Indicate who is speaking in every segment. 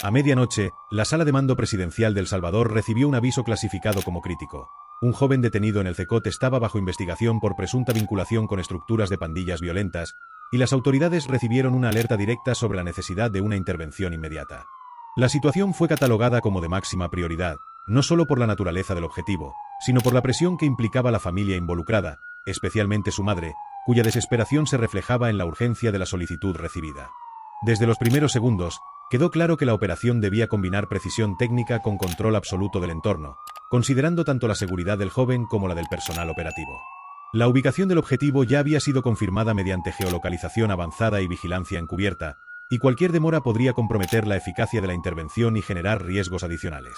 Speaker 1: A medianoche, la sala de mando presidencial de El Salvador recibió un aviso clasificado como crítico. Un joven detenido en el CECOT estaba bajo investigación por presunta vinculación con estructuras de pandillas violentas, y las autoridades recibieron una alerta directa sobre la necesidad de una intervención inmediata. La situación fue catalogada como de máxima prioridad, no solo por la naturaleza del objetivo, sino por la presión que implicaba la familia involucrada, especialmente su madre, cuya desesperación se reflejaba en la urgencia de la solicitud recibida. Desde los primeros segundos, quedó claro que la operación debía combinar precisión técnica con control absoluto del entorno, considerando tanto la seguridad del joven como la del personal operativo. La ubicación del objetivo ya había sido confirmada mediante geolocalización avanzada y vigilancia encubierta, y cualquier demora podría comprometer la eficacia de la intervención y generar riesgos adicionales.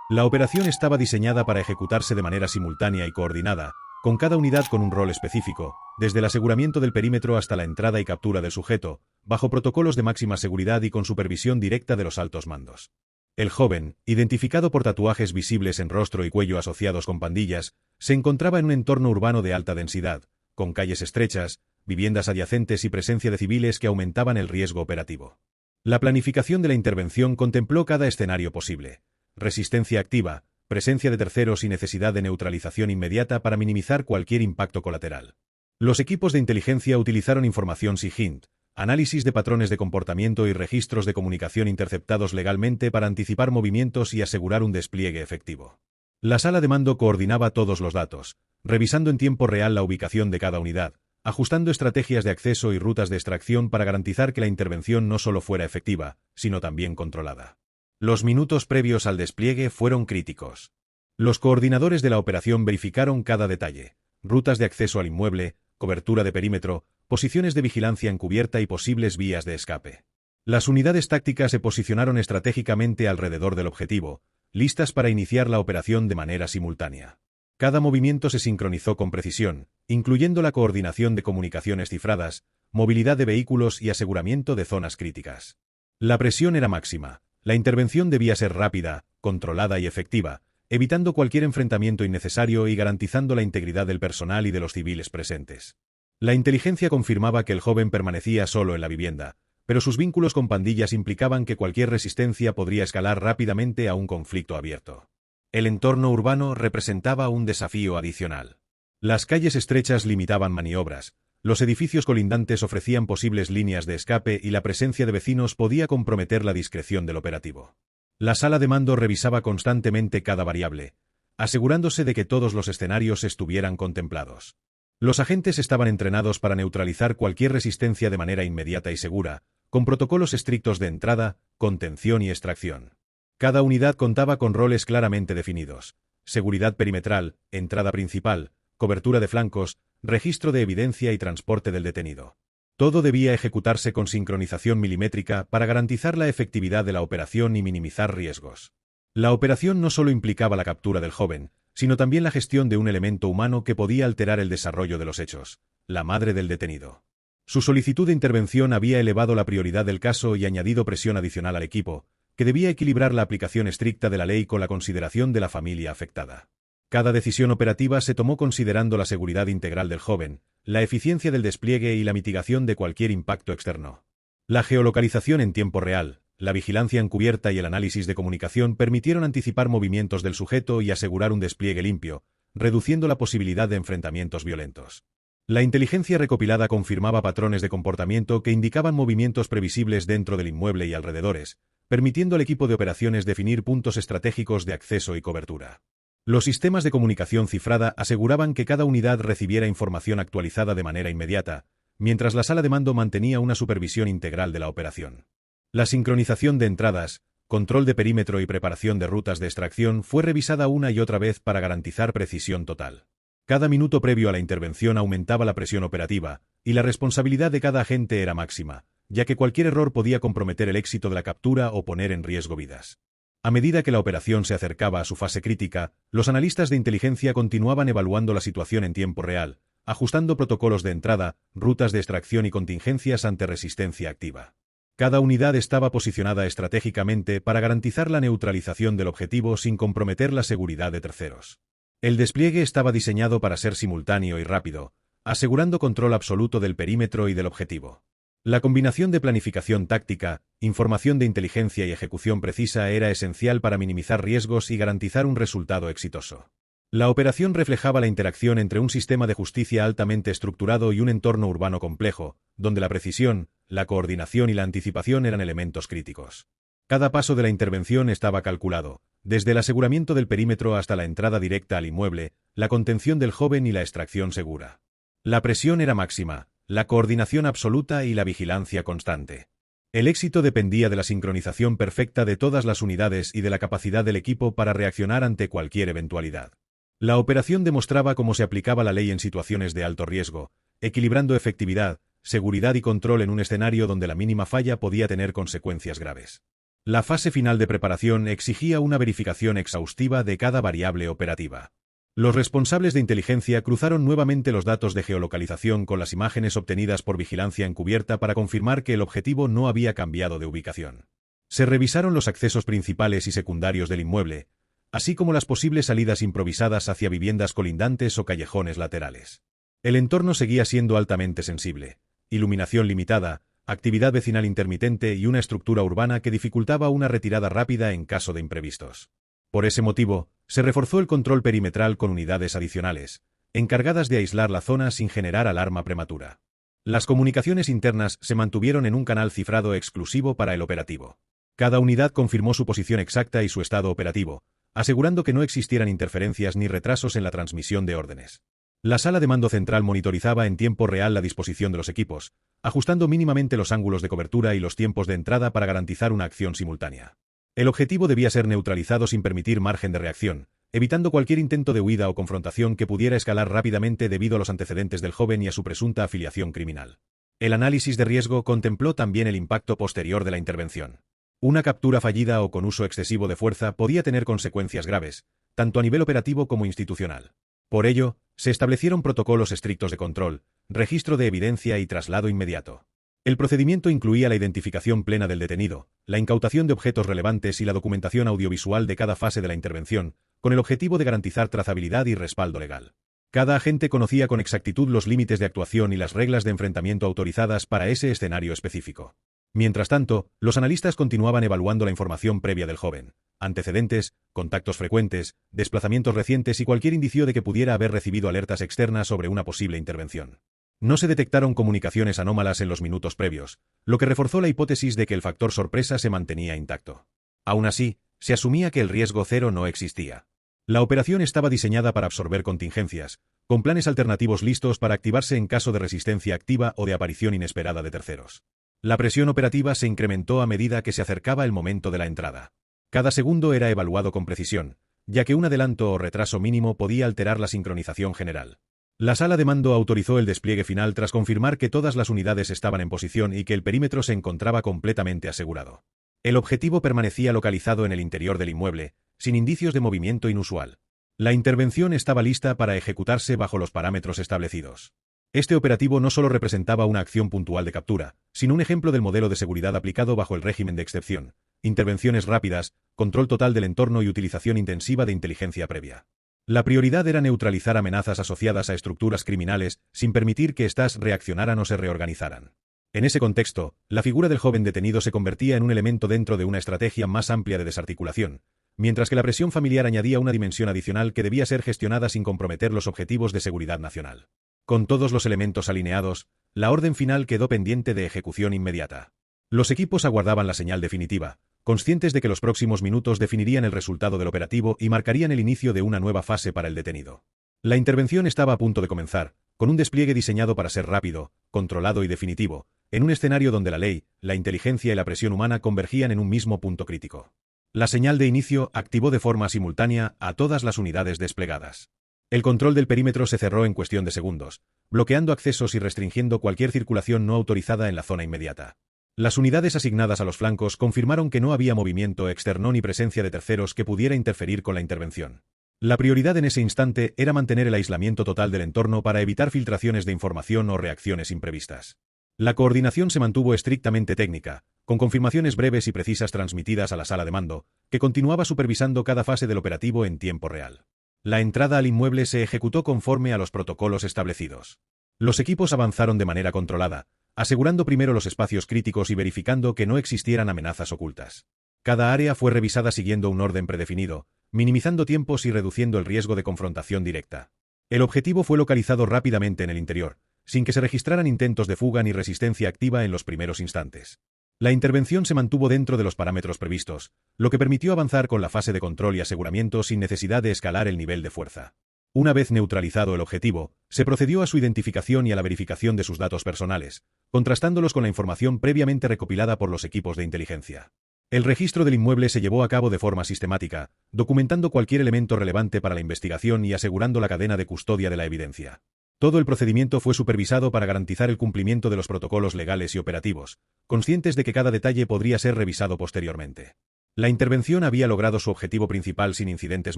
Speaker 1: La operación estaba diseñada para ejecutarse de manera simultánea y coordinada, con cada unidad con un rol específico, desde el aseguramiento del perímetro hasta la entrada y captura del sujeto, bajo protocolos de máxima seguridad y con supervisión directa de los altos mandos. El joven, identificado por tatuajes visibles en rostro y cuello asociados con pandillas, se encontraba en un entorno urbano de alta densidad, con calles estrechas, viviendas adyacentes y presencia de civiles que aumentaban el riesgo operativo. La planificación de la intervención contempló cada escenario posible: resistencia activa, presencia de terceros y necesidad de neutralización inmediata para minimizar cualquier impacto colateral. Los equipos de inteligencia utilizaron información SIGINT, análisis de patrones de comportamiento y registros de comunicación interceptados legalmente para anticipar movimientos y asegurar un despliegue efectivo. La sala de mando coordinaba todos los datos, revisando en tiempo real la ubicación de cada unidad, ajustando estrategias de acceso y rutas de extracción para garantizar que la intervención no solo fuera efectiva, sino también controlada. Los minutos previos al despliegue fueron críticos. Los coordinadores de la operación verificaron cada detalle: rutas de acceso al inmueble, cobertura de perímetro, posiciones de vigilancia encubierta y posibles vías de escape. Las unidades tácticas se posicionaron estratégicamente alrededor del objetivo, listas para iniciar la operación de manera simultánea. Cada movimiento se sincronizó con precisión, incluyendo la coordinación de comunicaciones cifradas, movilidad de vehículos y aseguramiento de zonas críticas. La presión era máxima. La intervención debía ser rápida, controlada y efectiva, evitando cualquier enfrentamiento innecesario y garantizando la integridad del personal y de los civiles presentes. La inteligencia confirmaba que el joven permanecía solo en la vivienda, pero sus vínculos con pandillas implicaban que cualquier resistencia podría escalar rápidamente a un conflicto abierto. El entorno urbano representaba un desafío adicional. Las calles estrechas limitaban maniobras, los edificios colindantes ofrecían posibles líneas de escape y la presencia de vecinos podía comprometer la discreción del operativo. La sala de mando revisaba constantemente cada variable, asegurándose de que todos los escenarios estuvieran contemplados. Los agentes estaban entrenados para neutralizar cualquier resistencia de manera inmediata y segura, con protocolos estrictos de entrada, contención y extracción. Cada unidad contaba con roles claramente definidos: seguridad perimetral, entrada principal, cobertura de flancos, registro de evidencia y transporte del detenido. Todo debía ejecutarse con sincronización milimétrica para garantizar la efectividad de la operación y minimizar riesgos. La operación no solo implicaba la captura del joven, sino también la gestión de un elemento humano que podía alterar el desarrollo de los hechos: la madre del detenido. Su solicitud de intervención había elevado la prioridad del caso y añadido presión adicional al equipo, que debía equilibrar la aplicación estricta de la ley con la consideración de la familia afectada. Cada decisión operativa se tomó considerando la seguridad integral del joven, la eficiencia del despliegue y la mitigación de cualquier impacto externo. La geolocalización en tiempo real, la vigilancia encubierta y el análisis de comunicación permitieron anticipar movimientos del sujeto y asegurar un despliegue limpio, reduciendo la posibilidad de enfrentamientos violentos. La inteligencia recopilada confirmaba patrones de comportamiento que indicaban movimientos previsibles dentro del inmueble y alrededores, permitiendo al equipo de operaciones definir puntos estratégicos de acceso y cobertura. Los sistemas de comunicación cifrada aseguraban que cada unidad recibiera información actualizada de manera inmediata, mientras la sala de mando mantenía una supervisión integral de la operación. La sincronización de entradas, control de perímetro y preparación de rutas de extracción fue revisada una y otra vez para garantizar precisión total. Cada minuto previo a la intervención aumentaba la presión operativa, y la responsabilidad de cada agente era máxima, ya que cualquier error podía comprometer el éxito de la captura o poner en riesgo vidas. A medida que la operación se acercaba a su fase crítica, los analistas de inteligencia continuaban evaluando la situación en tiempo real, ajustando protocolos de entrada, rutas de extracción y contingencias ante resistencia activa. Cada unidad estaba posicionada estratégicamente para garantizar la neutralización del objetivo sin comprometer la seguridad de terceros. El despliegue estaba diseñado para ser simultáneo y rápido, asegurando control absoluto del perímetro y del objetivo. La combinación de planificación táctica, información de inteligencia y ejecución precisa era esencial para minimizar riesgos y garantizar un resultado exitoso. La operación reflejaba la interacción entre un sistema de justicia altamente estructurado y un entorno urbano complejo, donde la precisión, la coordinación y la anticipación eran elementos críticos. Cada paso de la intervención estaba calculado, desde el aseguramiento del perímetro hasta la entrada directa al inmueble, la contención del joven y la extracción segura. La presión era máxima, la coordinación absoluta y la vigilancia constante. El éxito dependía de la sincronización perfecta de todas las unidades y de la capacidad del equipo para reaccionar ante cualquier eventualidad. La operación demostraba cómo se aplicaba la ley en situaciones de alto riesgo, equilibrando efectividad, seguridad y control en un escenario donde la mínima falla podía tener consecuencias graves. La fase final de preparación exigía una verificación exhaustiva de cada variable operativa. Los responsables de inteligencia cruzaron nuevamente los datos de geolocalización con las imágenes obtenidas por vigilancia encubierta para confirmar que el objetivo no había cambiado de ubicación. Se revisaron los accesos principales y secundarios del inmueble, así como las posibles salidas improvisadas hacia viviendas colindantes o callejones laterales. El entorno seguía siendo altamente sensible: iluminación limitada, actividad vecinal intermitente y una estructura urbana que dificultaba una retirada rápida en caso de imprevistos. Por ese motivo, se reforzó el control perimetral con unidades adicionales, encargadas de aislar la zona sin generar alarma prematura. Las comunicaciones internas se mantuvieron en un canal cifrado exclusivo para el operativo. Cada unidad confirmó su posición exacta y su estado operativo, asegurando que no existieran interferencias ni retrasos en la transmisión de órdenes. La sala de mando central monitorizaba en tiempo real la disposición de los equipos, ajustando mínimamente los ángulos de cobertura y los tiempos de entrada para garantizar una acción simultánea. El objetivo debía ser neutralizado sin permitir margen de reacción, evitando cualquier intento de huida o confrontación que pudiera escalar rápidamente debido a los antecedentes del joven y a su presunta afiliación criminal. El análisis de riesgo contempló también el impacto posterior de la intervención. Una captura fallida o con uso excesivo de fuerza podía tener consecuencias graves, tanto a nivel operativo como institucional. Por ello, se establecieron protocolos estrictos de control, registro de evidencia y traslado inmediato. El procedimiento incluía la identificación plena del detenido, la incautación de objetos relevantes y la documentación audiovisual de cada fase de la intervención, con el objetivo de garantizar trazabilidad y respaldo legal. Cada agente conocía con exactitud los límites de actuación y las reglas de enfrentamiento autorizadas para ese escenario específico. Mientras tanto, los analistas continuaban evaluando la información previa del joven: antecedentes, contactos frecuentes, desplazamientos recientes y cualquier indicio de que pudiera haber recibido alertas externas sobre una posible intervención. No se detectaron comunicaciones anómalas en los minutos previos, lo que reforzó la hipótesis de que el factor sorpresa se mantenía intacto. Aún así, se asumía que el riesgo cero no existía. La operación estaba diseñada para absorber contingencias, con planes alternativos listos para activarse en caso de resistencia activa o de aparición inesperada de terceros. La presión operativa se incrementó a medida que se acercaba el momento de la entrada. Cada segundo era evaluado con precisión, ya que un adelanto o retraso mínimo podía alterar la sincronización general. La sala de mando autorizó el despliegue final tras confirmar que todas las unidades estaban en posición y que el perímetro se encontraba completamente asegurado. El objetivo permanecía localizado en el interior del inmueble, sin indicios de movimiento inusual. La intervención estaba lista para ejecutarse bajo los parámetros establecidos. Este operativo no solo representaba una acción puntual de captura, sino un ejemplo del modelo de seguridad aplicado bajo el régimen de excepción: intervenciones rápidas, control total del entorno y utilización intensiva de inteligencia previa. La prioridad era neutralizar amenazas asociadas a estructuras criminales sin permitir que éstas reaccionaran o se reorganizaran. En ese contexto, la figura del joven detenido se convertía en un elemento dentro de una estrategia más amplia de desarticulación, mientras que la presión familiar añadía una dimensión adicional que debía ser gestionada sin comprometer los objetivos de seguridad nacional. Con todos los elementos alineados, la orden final quedó pendiente de ejecución inmediata. Los equipos aguardaban la señal definitiva, conscientes de que los próximos minutos definirían el resultado del operativo y marcarían el inicio de una nueva fase para el detenido. La intervención estaba a punto de comenzar, con un despliegue diseñado para ser rápido, controlado y definitivo, en un escenario donde la ley, la inteligencia y la presión humana convergían en un mismo punto crítico. La señal de inicio activó de forma simultánea a todas las unidades desplegadas. El control del perímetro se cerró en cuestión de segundos, bloqueando accesos y restringiendo cualquier circulación no autorizada en la zona inmediata. Las unidades asignadas a los flancos confirmaron que no había movimiento externo ni presencia de terceros que pudiera interferir con la intervención. La prioridad en ese instante era mantener el aislamiento total del entorno para evitar filtraciones de información o reacciones imprevistas. La coordinación se mantuvo estrictamente técnica, con confirmaciones breves y precisas transmitidas a la sala de mando, que continuaba supervisando cada fase del operativo en tiempo real. La entrada al inmueble se ejecutó conforme a los protocolos establecidos. Los equipos avanzaron de manera controlada, asegurando primero los espacios críticos y verificando que no existieran amenazas ocultas. Cada área fue revisada siguiendo un orden predefinido, minimizando tiempos y reduciendo el riesgo de confrontación directa. El objetivo fue localizado rápidamente en el interior, sin que se registraran intentos de fuga ni resistencia activa en los primeros instantes. La intervención se mantuvo dentro de los parámetros previstos, lo que permitió avanzar con la fase de control y aseguramiento sin necesidad de escalar el nivel de fuerza. Una vez neutralizado el objetivo, se procedió a su identificación y a la verificación de sus datos personales, contrastándolos con la información previamente recopilada por los equipos de inteligencia. El registro del inmueble se llevó a cabo de forma sistemática, documentando cualquier elemento relevante para la investigación y asegurando la cadena de custodia de la evidencia. Todo el procedimiento fue supervisado para garantizar el cumplimiento de los protocolos legales y operativos, conscientes de que cada detalle podría ser revisado posteriormente. La intervención había logrado su objetivo principal sin incidentes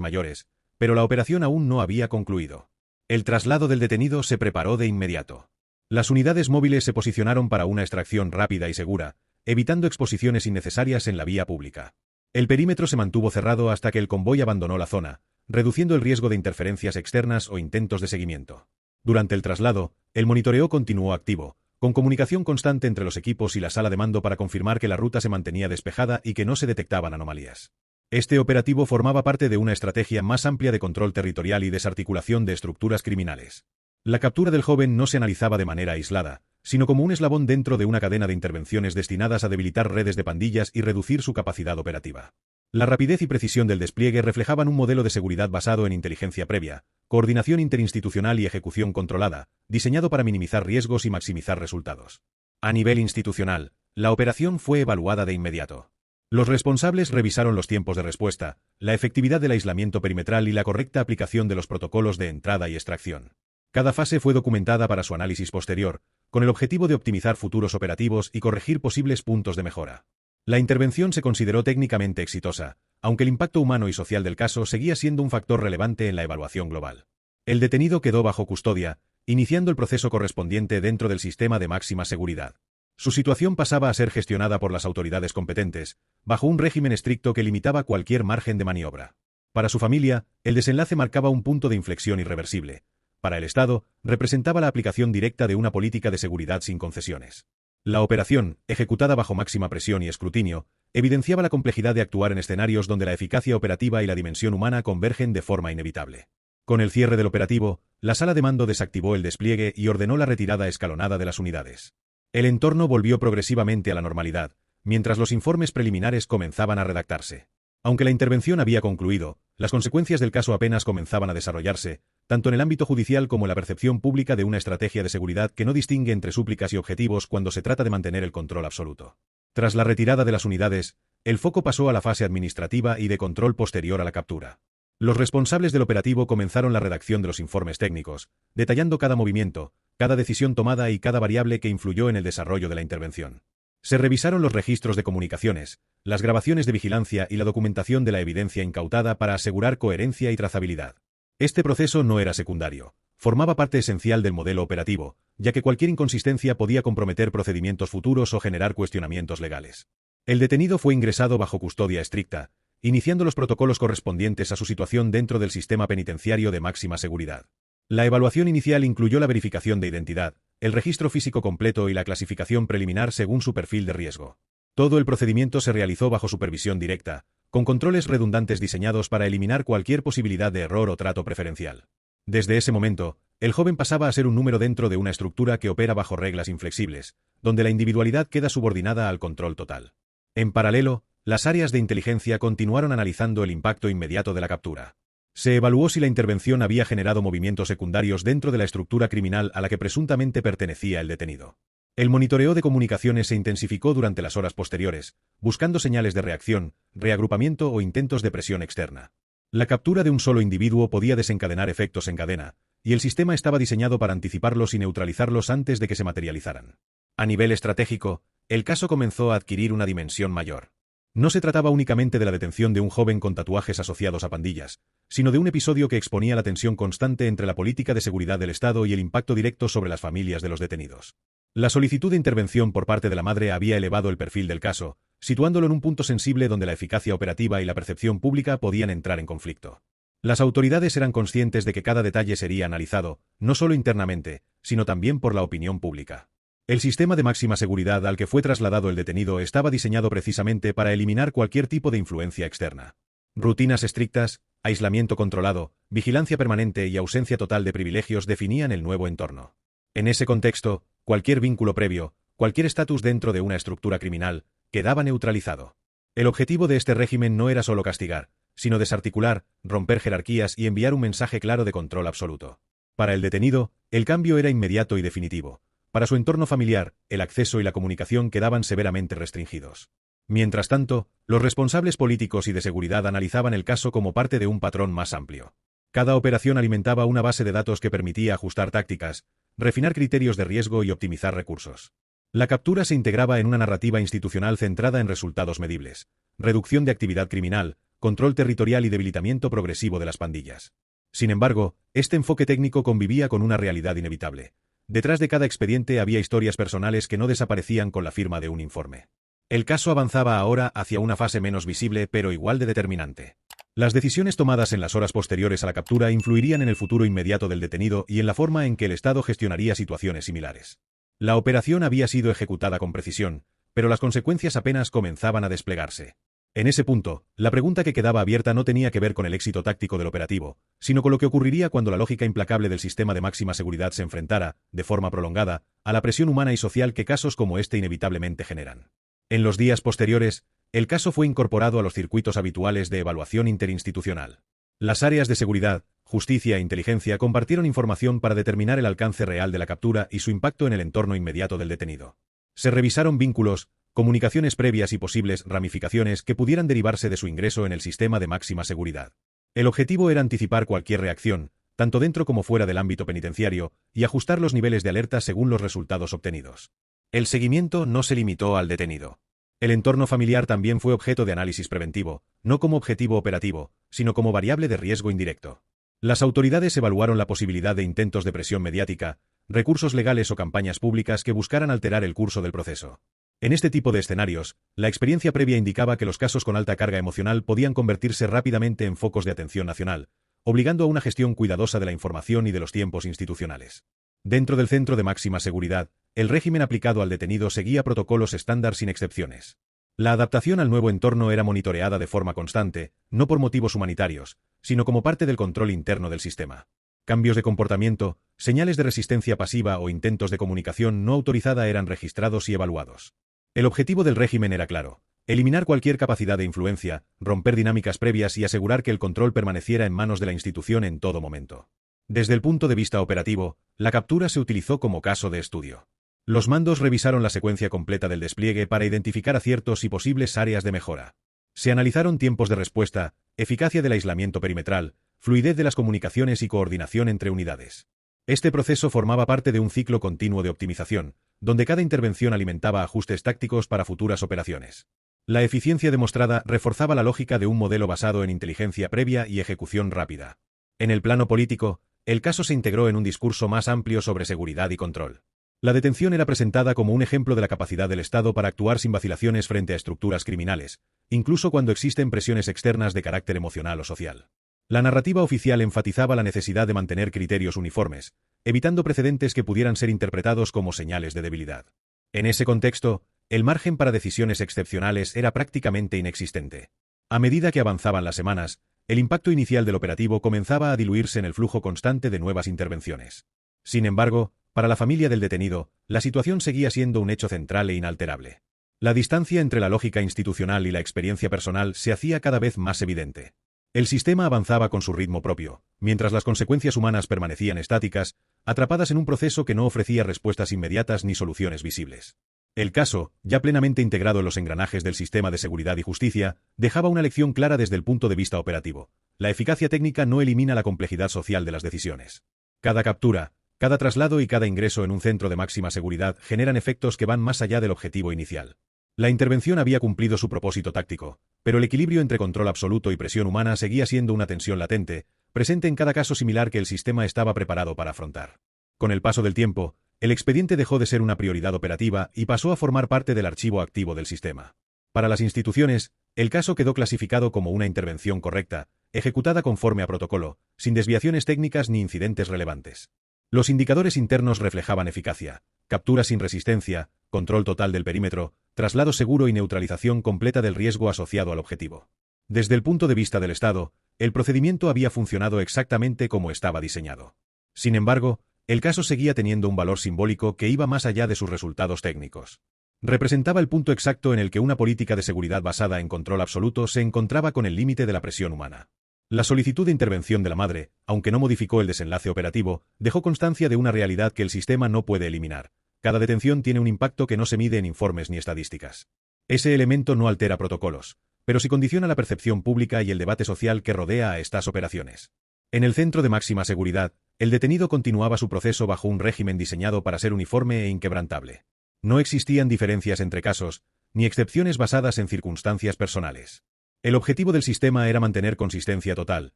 Speaker 1: mayores, pero la operación aún no había concluido. El traslado del detenido se preparó de inmediato. Las unidades móviles se posicionaron para una extracción rápida y segura, evitando exposiciones innecesarias en la vía pública. El perímetro se mantuvo cerrado hasta que el convoy abandonó la zona, reduciendo el riesgo de interferencias externas o intentos de seguimiento. Durante el traslado, el monitoreo continuó activo, con comunicación constante entre los equipos y la sala de mando para confirmar que la ruta se mantenía despejada y que no se detectaban anomalías. Este operativo formaba parte de una estrategia más amplia de control territorial y desarticulación de estructuras criminales. La captura del joven no se analizaba de manera aislada, sino como un eslabón dentro de una cadena de intervenciones destinadas a debilitar redes de pandillas y reducir su capacidad operativa. La rapidez y precisión del despliegue reflejaban un modelo de seguridad basado en inteligencia previa, coordinación interinstitucional y ejecución controlada, diseñado para minimizar riesgos y maximizar resultados. A nivel institucional, la operación fue evaluada de inmediato. Los responsables revisaron los tiempos de respuesta, la efectividad del aislamiento perimetral y la correcta aplicación de los protocolos de entrada y extracción. Cada fase fue documentada para su análisis posterior, con el objetivo de optimizar futuros operativos y corregir posibles puntos de mejora. La intervención se consideró técnicamente exitosa, aunque el impacto humano y social del caso seguía siendo un factor relevante en la evaluación global. El detenido quedó bajo custodia, iniciando el proceso correspondiente dentro del sistema de máxima seguridad. Su situación pasaba a ser gestionada por las autoridades competentes, bajo un régimen estricto que limitaba cualquier margen de maniobra. Para su familia, el desenlace marcaba un punto de inflexión irreversible. Para el Estado, representaba la aplicación directa de una política de seguridad sin concesiones. La operación, ejecutada bajo máxima presión y escrutinio, evidenciaba la complejidad de actuar en escenarios donde la eficacia operativa y la dimensión humana convergen de forma inevitable. Con el cierre del operativo, la sala de mando desactivó el despliegue y ordenó la retirada escalonada de las unidades. El entorno volvió progresivamente a la normalidad, mientras los informes preliminares comenzaban a redactarse. Aunque la intervención había concluido, las consecuencias del caso apenas comenzaban a desarrollarse, tanto en el ámbito judicial como en la percepción pública de una estrategia de seguridad que no distingue entre súplicas y objetivos cuando se trata de mantener el control absoluto. Tras la retirada de las unidades, el foco pasó a la fase administrativa y de control posterior a la captura. Los responsables del operativo comenzaron la redacción de los informes técnicos, detallando cada movimiento, cada decisión tomada y cada variable que influyó en el desarrollo de la intervención. Se revisaron los registros de comunicaciones, las grabaciones de vigilancia y la documentación de la evidencia incautada para asegurar coherencia y trazabilidad. Este proceso no era secundario, formaba parte esencial del modelo operativo, ya que cualquier inconsistencia podía comprometer procedimientos futuros o generar cuestionamientos legales. El detenido fue ingresado bajo custodia estricta, iniciando los protocolos correspondientes a su situación dentro del sistema penitenciario de máxima seguridad. La evaluación inicial incluyó la verificación de identidad, el registro físico completo y la clasificación preliminar según su perfil de riesgo. Todo el procedimiento se realizó bajo supervisión directa, con controles redundantes diseñados para eliminar cualquier posibilidad de error o trato preferencial. Desde ese momento, el joven pasaba a ser un número dentro de una estructura que opera bajo reglas inflexibles, donde la individualidad queda subordinada al control total. En paralelo, las áreas de inteligencia continuaron analizando el impacto inmediato de la captura. Se evaluó si la intervención había generado movimientos secundarios dentro de la estructura criminal a la que presuntamente pertenecía el detenido. El monitoreo de comunicaciones se intensificó durante las horas posteriores, buscando señales de reacción, reagrupamiento o intentos de presión externa. La captura de un solo individuo podía desencadenar efectos en cadena, y el sistema estaba diseñado para anticiparlos y neutralizarlos antes de que se materializaran. A nivel estratégico, el caso comenzó a adquirir una dimensión mayor. No se trataba únicamente de la detención de un joven con tatuajes asociados a pandillas, sino de un episodio que exponía la tensión constante entre la política de seguridad del Estado y el impacto directo sobre las familias de los detenidos. La solicitud de intervención por parte de la madre había elevado el perfil del caso, situándolo en un punto sensible donde la eficacia operativa y la percepción pública podían entrar en conflicto. Las autoridades eran conscientes de que cada detalle sería analizado, no solo internamente, sino también por la opinión pública. El sistema de máxima seguridad al que fue trasladado el detenido estaba diseñado precisamente para eliminar cualquier tipo de influencia externa. Rutinas estrictas, aislamiento controlado, vigilancia permanente y ausencia total de privilegios definían el nuevo entorno. En ese contexto, cualquier vínculo previo, cualquier estatus dentro de una estructura criminal, quedaba neutralizado. El objetivo de este régimen no era solo castigar, sino desarticular, romper jerarquías y enviar un mensaje claro de control absoluto. Para el detenido, el cambio era inmediato y definitivo. Para su entorno familiar, el acceso y la comunicación quedaban severamente restringidos. Mientras tanto, los responsables políticos y de seguridad analizaban el caso como parte de un patrón más amplio. Cada operación alimentaba una base de datos que permitía ajustar tácticas, refinar criterios de riesgo y optimizar recursos. La captura se integraba en una narrativa institucional centrada en resultados medibles, reducción de actividad criminal, control territorial y debilitamiento progresivo de las pandillas. Sin embargo, este enfoque técnico convivía con una realidad inevitable. Detrás de cada expediente había historias personales que no desaparecían con la firma de un informe. El caso avanzaba ahora hacia una fase menos visible pero igual de determinante. Las decisiones tomadas en las horas posteriores a la captura influirían en el futuro inmediato del detenido y en la forma en que el Estado gestionaría situaciones similares. La operación había sido ejecutada con precisión, pero las consecuencias apenas comenzaban a desplegarse. En ese punto, la pregunta que quedaba abierta no tenía que ver con el éxito táctico del operativo, sino con lo que ocurriría cuando la lógica implacable del sistema de máxima seguridad se enfrentara, de forma prolongada, a la presión humana y social que casos como este inevitablemente generan. En los días posteriores, el caso fue incorporado a los circuitos habituales de evaluación interinstitucional. Las áreas de seguridad, justicia e inteligencia compartieron información para determinar el alcance real de la captura y su impacto en el entorno inmediato del detenido. Se revisaron vínculos, comunicaciones previas y posibles ramificaciones que pudieran derivarse de su ingreso en el sistema de máxima seguridad. El objetivo era anticipar cualquier reacción, tanto dentro como fuera del ámbito penitenciario, y ajustar los niveles de alerta según los resultados obtenidos. El seguimiento no se limitó al detenido. El entorno familiar también fue objeto de análisis preventivo, no como objetivo operativo, sino como variable de riesgo indirecto. Las autoridades evaluaron la posibilidad de intentos de presión mediática, recursos legales o campañas públicas que buscaran alterar el curso del proceso. En este tipo de escenarios, la experiencia previa indicaba que los casos con alta carga emocional podían convertirse rápidamente en focos de atención nacional, obligando a una gestión cuidadosa de la información y de los tiempos institucionales. Dentro del centro de máxima seguridad, el régimen aplicado al detenido seguía protocolos estándar sin excepciones. La adaptación al nuevo entorno era monitoreada de forma constante, no por motivos humanitarios, sino como parte del control interno del sistema. Cambios de comportamiento, señales de resistencia pasiva o intentos de comunicación no autorizada eran registrados y evaluados. El objetivo del régimen era claro: eliminar cualquier capacidad de influencia, romper dinámicas previas y asegurar que el control permaneciera en manos de la institución en todo momento. Desde el punto de vista operativo, la captura se utilizó como caso de estudio. Los mandos revisaron la secuencia completa del despliegue para identificar aciertos y posibles áreas de mejora. Se analizaron tiempos de respuesta, eficacia del aislamiento perimetral, fluidez de las comunicaciones y coordinación entre unidades. Este proceso formaba parte de un ciclo continuo de optimización, donde cada intervención alimentaba ajustes tácticos para futuras operaciones. La eficiencia demostrada reforzaba la lógica de un modelo basado en inteligencia previa y ejecución rápida. En el plano político, el caso se integró en un discurso más amplio sobre seguridad y control. La detención era presentada como un ejemplo de la capacidad del Estado para actuar sin vacilaciones frente a estructuras criminales, incluso cuando existen presiones externas de carácter emocional o social. La narrativa oficial enfatizaba la necesidad de mantener criterios uniformes, evitando precedentes que pudieran ser interpretados como señales de debilidad. En ese contexto, el margen para decisiones excepcionales era prácticamente inexistente. A medida que avanzaban las semanas, el impacto inicial del operativo comenzaba a diluirse en el flujo constante de nuevas intervenciones. Sin embargo, para la familia del detenido, la situación seguía siendo un hecho central e inalterable. La distancia entre la lógica institucional y la experiencia personal se hacía cada vez más evidente. El sistema avanzaba con su ritmo propio, mientras las consecuencias humanas permanecían estáticas, atrapadas en un proceso que no ofrecía respuestas inmediatas ni soluciones visibles. El caso, ya plenamente integrado en los engranajes del sistema de seguridad y justicia, dejaba una lección clara desde el punto de vista operativo. La eficacia técnica no elimina la complejidad social de las decisiones. Cada captura, cada traslado y cada ingreso en un centro de máxima seguridad generan efectos que van más allá del objetivo inicial. La intervención había cumplido su propósito táctico, pero el equilibrio entre control absoluto y presión humana seguía siendo una tensión latente, presente en cada caso similar que el sistema estaba preparado para afrontar. Con el paso del tiempo, el expediente dejó de ser una prioridad operativa y pasó a formar parte del archivo activo del sistema. Para las instituciones, el caso quedó clasificado como una intervención correcta, ejecutada conforme a protocolo, sin desviaciones técnicas ni incidentes relevantes. Los indicadores internos reflejaban eficacia, captura sin resistencia, control total del perímetro, traslado seguro y neutralización completa del riesgo asociado al objetivo. Desde el punto de vista del Estado, el procedimiento había funcionado exactamente como estaba diseñado. Sin embargo, el caso seguía teniendo un valor simbólico que iba más allá de sus resultados técnicos. Representaba el punto exacto en el que una política de seguridad basada en control absoluto se encontraba con el límite de la presión humana. La solicitud de intervención de la madre, aunque no modificó el desenlace operativo, dejó constancia de una realidad que el sistema no puede eliminar. Cada detención tiene un impacto que no se mide en informes ni estadísticas. Ese elemento no altera protocolos, pero sí condiciona la percepción pública y el debate social que rodea a estas operaciones. En el centro de máxima seguridad, el detenido continuaba su proceso bajo un régimen diseñado para ser uniforme e inquebrantable. No existían diferencias entre casos, ni excepciones basadas en circunstancias personales. El objetivo del sistema era mantener consistencia total,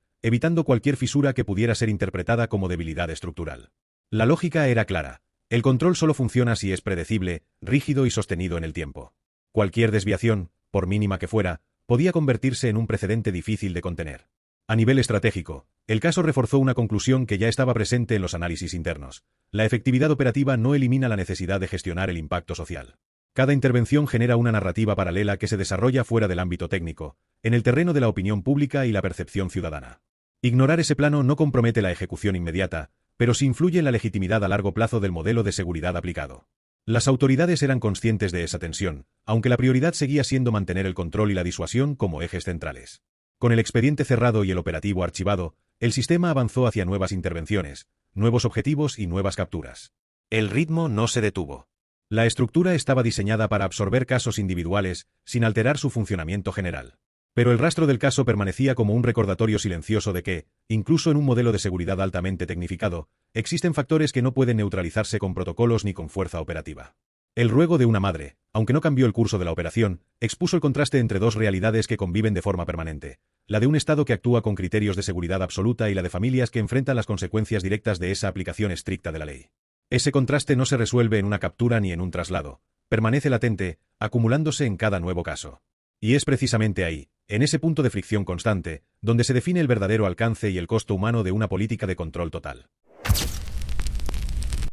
Speaker 1: evitando cualquier fisura que pudiera ser interpretada como debilidad estructural. La lógica era clara. El control solo funciona si es predecible, rígido y sostenido en el tiempo. Cualquier desviación, por mínima que fuera, podía convertirse en un precedente difícil de contener. A nivel estratégico, el caso reforzó una conclusión que ya estaba presente en los análisis internos. La efectividad operativa no elimina la necesidad de gestionar el impacto social. Cada intervención genera una narrativa paralela que se desarrolla fuera del ámbito técnico, en el terreno de la opinión pública y la percepción ciudadana. Ignorar ese plano no compromete la ejecución inmediata, pero sí influye en la legitimidad a largo plazo del modelo de seguridad aplicado. Las autoridades eran conscientes de esa tensión, aunque la prioridad seguía siendo mantener el control y la disuasión como ejes centrales. Con el expediente cerrado y el operativo archivado, el sistema avanzó hacia nuevas intervenciones, nuevos objetivos y nuevas capturas. El ritmo no se detuvo. La estructura estaba diseñada para absorber casos individuales, sin alterar su funcionamiento general. Pero el rastro del caso permanecía como un recordatorio silencioso de que, incluso en un modelo de seguridad altamente tecnificado, existen factores que no pueden neutralizarse con protocolos ni con fuerza operativa. El ruego de una madre, aunque no cambió el curso de la operación, expuso el contraste entre dos realidades que conviven de forma permanente: la de un Estado que actúa con criterios de seguridad absoluta y la de familias que enfrentan las consecuencias directas de esa aplicación estricta de la ley. Ese contraste no se resuelve en una captura ni en un traslado, permanece latente, acumulándose en cada nuevo caso. Y es precisamente ahí, en ese punto de fricción constante, donde se define el verdadero alcance y el costo humano de una política de control total.